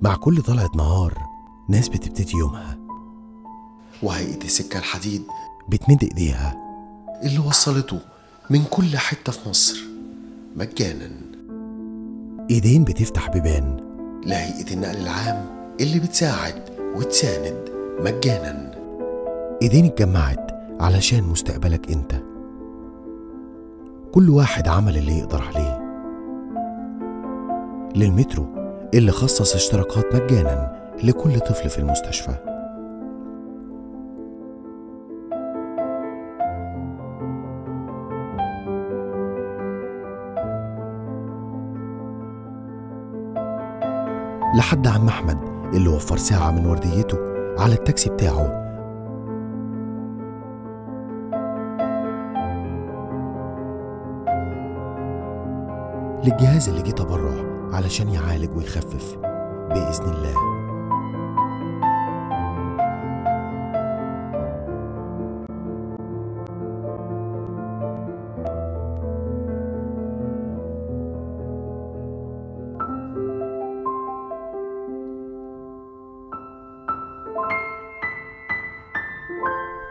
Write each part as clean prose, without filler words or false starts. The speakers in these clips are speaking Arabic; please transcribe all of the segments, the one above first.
مع كل طلعة نهار ناس بتبتدي يومها، وهيئة السكة الحديد بتمد ايديها اللي وصلته من كل حتة في مصر مجانا ايدين بتفتح بيبان لهيئة النقل العام اللي بتساعد وتساند مجانا. ايدين اتجمعت علشان مستقبلك انت. كل واحد عمل اللي يقدر عليه. للمترو اللي خصص اشتراكات مجانا لكل طفل في المستشفى. لحد عم أحمد اللي وفر ساعة من ورديته على التاكسي بتاعه. للجهاز اللي جه تبرع علشان يعالج ويخفف بإذن الله.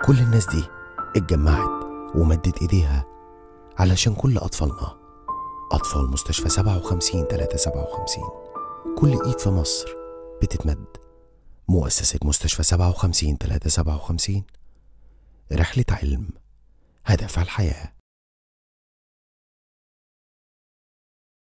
كل الناس دي اتجمعت ومدت ايديها علشان كل أطفالنا، أطفال مستشفى 57-357. كل إيد في مصر بتتمد. مؤسسة مستشفى 57-357، رحلة علم هدفها الحياة.